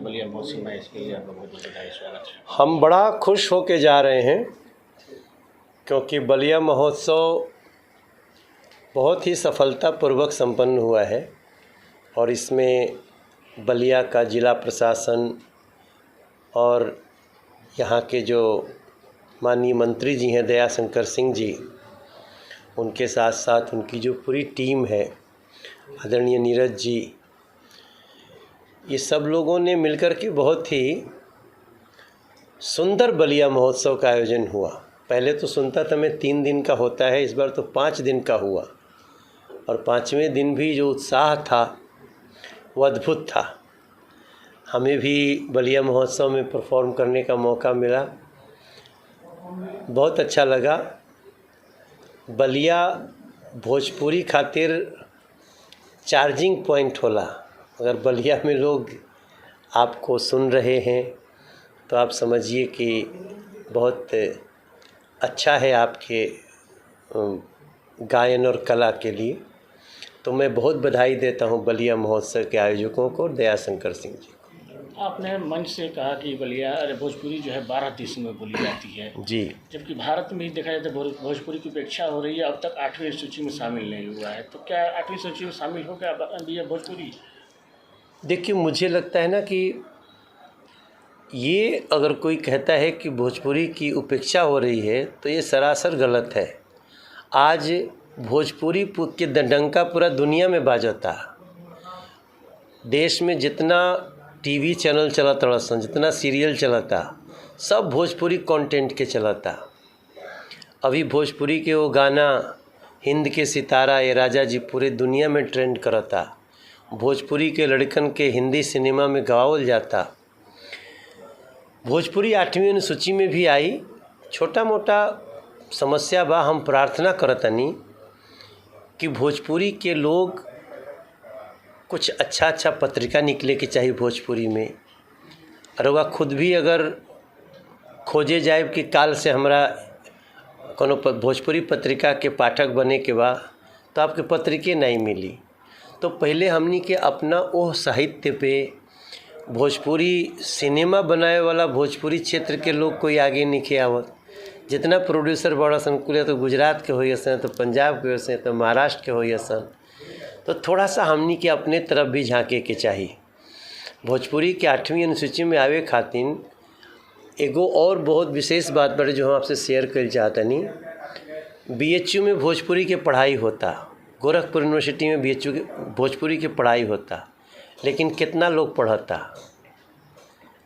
है बलिया महोत्सव में, इसके लिए आपका बहुत बहुत बधाई, स्वागत है। हम बड़ा खुश होके जा रहे हैं क्योंकि बलिया महोत्सव बहुत ही सफलतापूर्वक संपन्न हुआ है और इसमें बलिया का जिला प्रशासन और यहाँ के जो माननीय मंत्री जी हैं दयाशंकर सिंह जी, उनके साथ साथ उनकी जो पूरी टीम है, आदरणीय नीरज जी, ये सब लोगों ने मिलकर के बहुत ही सुंदर बलिया महोत्सव का आयोजन हुआ। पहले तो सुनता था मैं 3 दिन का होता है, इस बार तो 5 दिन का हुआ और 5वें दिन भी जो उत्साह था वो अद्भुत था। हमें भी बलिया महोत्सव में परफॉर्म करने का मौका मिला, बहुत अच्छा लगा। बलिया भोजपुरी खातिर चार्जिंग पॉइंट होला। अगर बलिया में लोग आपको सुन रहे हैं तो आप समझिए कि बहुत अच्छा है आपके गायन और कला के लिए। तो मैं बहुत बधाई देता हूं बलिया महोत्सव के आयोजकों को और दयाशंकर सिंह जी को। आपने मंच से कहा कि बलिया भोजपुरी जो है 12 देशों में बोली जाती है जी, जबकि भारत में ही देखा जाए तो भोजपुरी की उपेक्षा हो रही है, अब तक 8वीं सूची में शामिल नहीं हुआ है। तो क्या 8वीं सूची में शामिल हो गया बलिया भोजपुरी? देखिए, मुझे लगता है ना कि ये अगर कोई कहता है कि भोजपुरी की उपेक्षा हो रही है तो ये सरासर गलत है। आज भोजपुरी के डंका पूरा दुनिया में बाजता। देश में जितना टीवी चैनल चलता, जितना सीरियल चलता, सब भोजपुरी कंटेंट के चलता। अभी भोजपुरी के वो गाना हिंद के सितारा ये राजा जी पूरे दुनिया में ट्रेंड करता। भोजपुरी के लड़कन के हिंदी सिनेमा में गवावल जाता। भोजपुरी 8वीं अनुसूची में भी आई। छोटा मोटा समस्या बा, हम प्रार्थना करतनी कि भोजपुरी के लोग कुछ अच्छा पत्रिका निकले के चाहिए भोजपुरी में। और वह खुद भी अगर खोजे जाए कि काल से हमरा कोनो भोजपुरी पत्रिका के पाठक बने के बा तो आपके पत्रिके नहीं मिली। तो पहले हमनी के अपना वो साहित्य पे भोजपुरी सिनेमा बनाए वाला भोजपुरी क्षेत्र के लोग कोई आगे नहीं आवत। जितना प्रोड्यूसर बड़ा सन कुल तो गुजरात के होई सन, तो पंजाब के होई, तो महाराष्ट्र के होई सन। तो थोड़ा सा हमनी के अपने तरफ भी झांके के चाहिए। भोजपुरी के 8वीं अनुसूची में आवे खातिर एगो और बहुत विशेष बात बड़े जो हम आपसे शेयर कर चाहतनी। BHU में भोजपुरी के पढ़ाई होता, गोरखपुर यूनिवर्सिटी में BHU के भोजपुरी के पढ़ाई होता, लेकिन कितना लोग पढ़ता?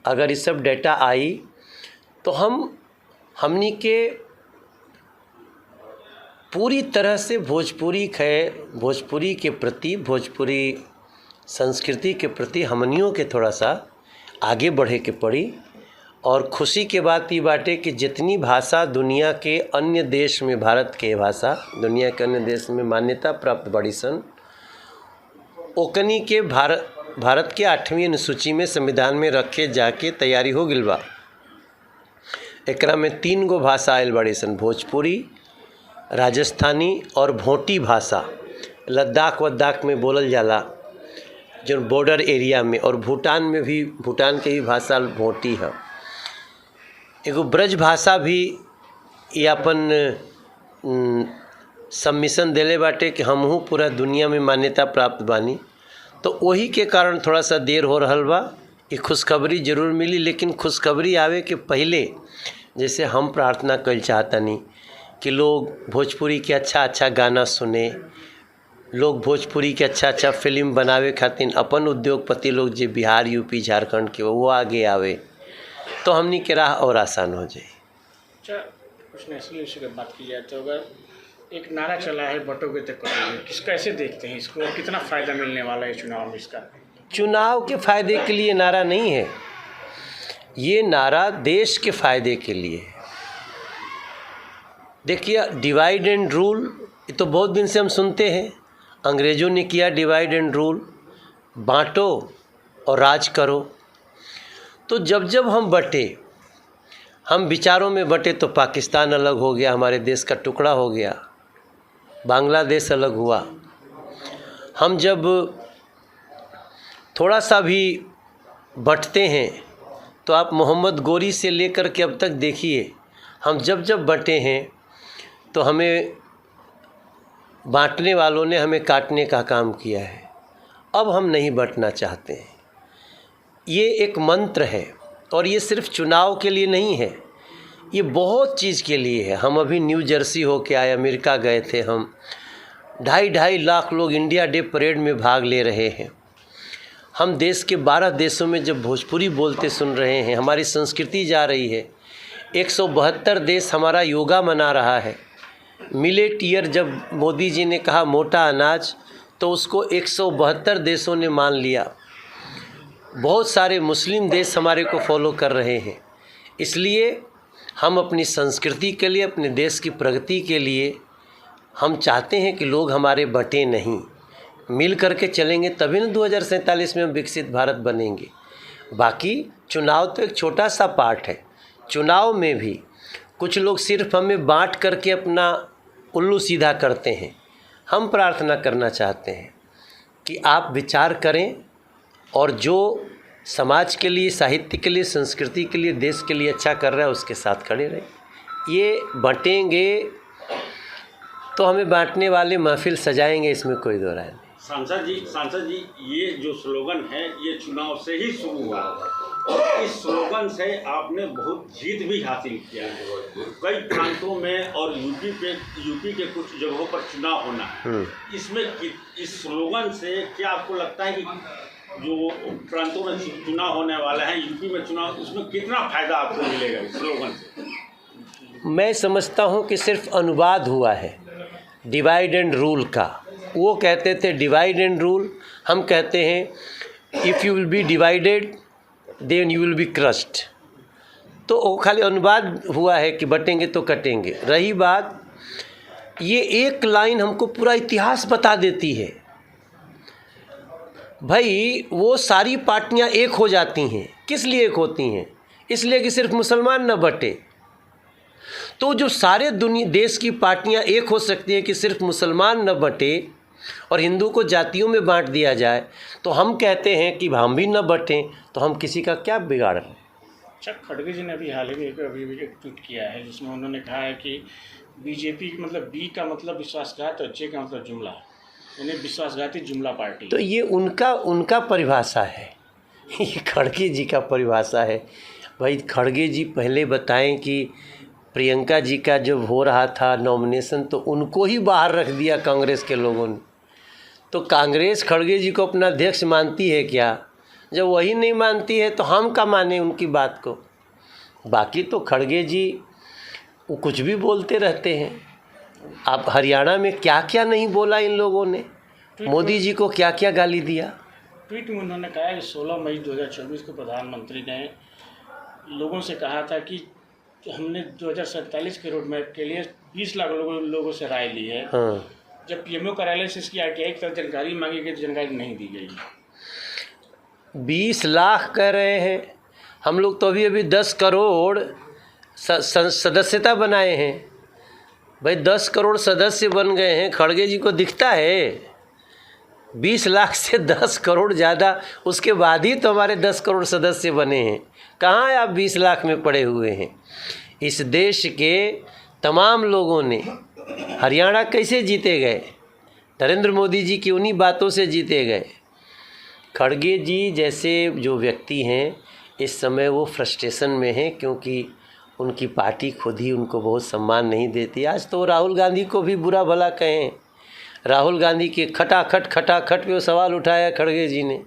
अगर ये सब डेटा आई तो हमनी के पूरी तरह से भोजपुरी के प्रति, भोजपुरी संस्कृति के प्रति हमनियों के थोड़ा सा आगे बढ़े के पड़ी। और खुशी के बात ये बाटे कि जितनी भाषा दुनिया के अन्य देश में, भारत के भाषा दुनिया के अन्य देश में मान्यता प्राप्त बड़ी सन, ओकनी के भारत के 8वीं अनुसूची में संविधान में रखे जाके तैयारी हो गिल बा। एकरा में 3 गो भाषा आयल बड़ी सन, भोजपुरी, राजस्थानी और भोटी भाषा लद्दाख वद्दाख में बोलल जाला जो बॉर्डर एरिया में, और भूटान में भी, भूटान के भी भाषा भोटी है। एगो ब्रज भाषा भी ये अपन सबमिशन देले बाटे कि हमहू पूरा दुनिया में मान्यता प्राप्त बानी। तो वही के कारण थोड़ा सा देर हो रहल बा। ये खुशखबरी जरूर मिली, लेकिन खुशखबरी आवे के पहले जैसे हम प्रार्थना कर चाहतनी कि लोग भोजपुरी के अच्छा गाना सुने, लोग भोजपुरी के अच्छा फिल्म बनावे खातिर अपन उद्योगपति लोग जो बिहार, यूपी, झारखंड के वो आगे आवे तो हमनी के राह और आसान हो जाए। अच्छा, कुछ नेशनल इशू की बात की जाए तो अगर एक नारा चला है बटोगे तो कटोगे, कैसे देखते हैं इसको और कितना फ़ायदा मिलने वाला है चुनाव में इसका? चुनाव के फ़ायदे के लिए नारा नहीं है, ये नारा देश के फ़ायदे के लिए है। देखिए, डिवाइड एंड रूल ये तो बहुत दिन से हम सुनते हैं। अंग्रेज़ों ने किया डिवाइड एंड रूल, बांटो और राज करो। तो जब हम बटे, हम विचारों में बटे तो पाकिस्तान अलग हो गया, हमारे देश का टुकड़ा हो गया, बांग्लादेश अलग हुआ। हम जब थोड़ा सा भी बंटते हैं तो आप मोहम्मद गोरी से लेकर के अब तक देखिए, हम जब जब बंटे हैं तो हमें बांटने वालों ने हमें काटने का काम किया है। अब हम नहीं बंटना चाहते हैं। ये एक मंत्र है और ये सिर्फ चुनाव के लिए नहीं है, ये बहुत चीज़ के लिए है। हम अभी न्यू जर्सी होके आए, अमेरिका गए थे हम। 2.5 लाख लोग इंडिया डे परेड में भाग ले रहे हैं। हम देश के 12 देशों में जब भोजपुरी बोलते सुन रहे हैं, हमारी संस्कृति जा रही है। 172 देश हमारा योगा मना रहा है। मिलेट ईयर जब मोदी जी ने कहा मोटा अनाज, तो उसको 172 देशों ने मान लिया। बहुत सारे मुस्लिम देश हमारे को फॉलो कर रहे हैं। इसलिए हम अपनी संस्कृति के लिए, अपने देश की प्रगति के लिए हम चाहते हैं कि लोग हमारे बंटे नहीं, मिल करके चलेंगे तभी न 2047 में हम विकसित भारत बनेंगे। बाकी चुनाव तो एक छोटा सा पार्ट है। चुनाव में भी कुछ लोग सिर्फ हमें बांट करके अपना उल्लू सीधा करते हैं। हम प्रार्थना करना चाहते हैं कि आप विचार करें और जो समाज के लिए, साहित्य के लिए, संस्कृति के लिए, देश के लिए अच्छा कर रहा है उसके साथ खड़े रहें। ये बांटेंगे तो हमें बांटने वाले महफिल सजाएंगे, इसमें कोई दो राय नहीं। सांसद जी, ये जो स्लोगन है ये चुनाव से ही शुरू हुआ और इस स्लोगन से आपने बहुत जीत भी हासिल किया है। कई प्रांतों में और यूपी के कुछ जगहों पर चुनाव होना है। इसमें इस स्लोगन से क्या आपको लगता है कि जो प्रांतों में चुनाव होने वाला है, यूपी में चुनाव, उसमें कितना फायदा आपको मिलेगा इस स्लोगन से? मैं समझता हूँ कि सिर्फ अनुवाद हुआ है डिवाइड एंड रूल का। वो कहते थे डिवाइड एंड रूल, हम कहते हैं if you will be divided then you will be crushed. तो वो खाली अनुवाद हुआ है कि बटेंगे तो कटेंगे। रही बात, ये एक लाइन हमको पूरा इतिहास बता देती है। भाई वो सारी पार्टियां एक हो जाती हैं, किस लिए एक होती हैं? इसलिए कि सिर्फ मुसलमान न बटे। तो जो सारे देश की पार्टियां एक हो सकती हैं कि सिर्फ मुसलमान न बटे और हिंदू को जातियों में बांट दिया जाए, तो हम कहते हैं कि हम भी न बटें, तो हम किसी का क्या बिगाड़ रहे हैं? अच्छा, खड़गे जी ने अभी हाल ही में एक ट्वीट किया है जिसमें उन्होंने कहा है कि बीजेपी मतलब बी का मतलब विश्वासघात और जे का मतलब जुमला, यानी विश्वासघाती जुमला पार्टी। तो ये उनका परिभाषा है, ये खड़गे जी का परिभाषा है। भाई खड़गे जी पहले बताएं कि प्रियंका जी का जब हो रहा था नॉमिनेशन तो उनको ही बाहर रख दिया कांग्रेस के लोगों ने। तो कांग्रेस खड़गे जी को अपना अध्यक्ष मानती है क्या? जब वही नहीं मानती है तो हम क्या माने उनकी बात को? बाकी तो खड़गे जी वो कुछ भी बोलते रहते हैं। आप हरियाणा में क्या क्या नहीं बोला इन लोगों ने, मोदी जी को क्या क्या गाली दिया। ट्वीट में उन्होंने कहा कि 16 मई 2024 को प्रधानमंत्री ने लोगों से कहा था कि हमने 2047 के रोड मैप के लिए 20 लाख लोगों से राय ली है। हाँ। जब पीएमओ कार्यालय से इसकी आरटीआई की तरफ जानकारी मांगी गई तो जानकारी नहीं दी गई। 20 लाख कह रहे हैं, हम लोग तो अभी 10 करोड़ सदस्यता बनाए हैं। भाई 10 करोड़ सदस्य बन गए हैं, खड़गे जी को दिखता है? 20 लाख से 10 करोड़ ज़्यादा, उसके बाद ही तो हमारे 10 करोड़ सदस्य बने हैं। कहाँ आप 20 लाख में पड़े हुए हैं? इस देश के तमाम लोगों ने हरियाणा कैसे जीते गए? नरेंद्र मोदी जी की उन्हीं बातों से जीते गए। खड़गे जी जैसे जो व्यक्ति हैं इस समय वो फ्रस्ट्रेशन में हैं क्योंकि उनकी पार्टी खुद ही उनको बहुत सम्मान नहीं देती। आज तो राहुल गांधी को भी बुरा भला कहें, राहुल गांधी के खटाखट पे वो सवाल उठाया खड़गे जी ने।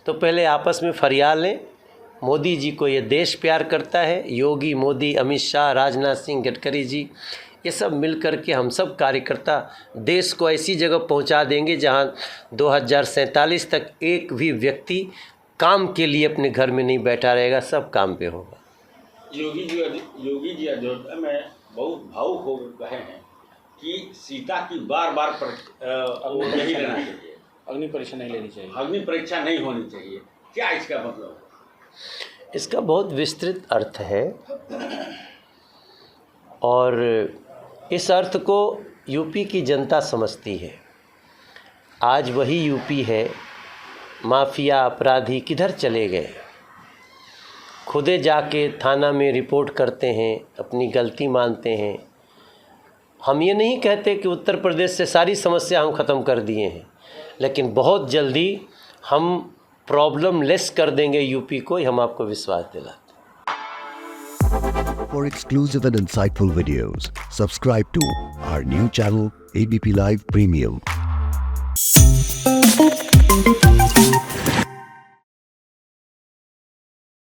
तो पहले आपस में फरियाद लें। मोदी जी को ये देश प्यार करता है, योगी, मोदी, अमित शाह, राजनाथ सिंह, गडकरी जी, ये सब मिल कर के हम सब कार्यकर्ता देश को ऐसी जगह पहुंचा देंगे जहां 2047 तक एक भी व्यक्ति काम के लिए अपने घर में नहीं बैठा रहेगा, सब काम पे होगा। योगी जी अयोध्या में बहुत भावुक हो गए हैं कि सीता की बार नहीं लेना चाहिए, अग्नि परीक्षा नहीं लेनी चाहिए, अग्नि परीक्षा नहीं होनी चाहिए। क्या इसका मतलब? इसका बहुत विस्तृत अर्थ है और इस अर्थ को यूपी की जनता समझती है। आज वही यूपी है, माफिया अपराधी किधर चले गए? खुदे जाके थाना में रिपोर्ट करते हैं, अपनी गलती मानते हैं। हम ये नहीं कहते कि उत्तर प्रदेश से सारी समस्या हम ख़त्म कर दिए हैं, लेकिन बहुत जल्दी हम प्रॉब्लम लेस कर देंगे यूपी को, हम आपको विश्वास दिलाते हैं। For exclusive and insightful videos, subscribe to our new channel ABP Live Premium.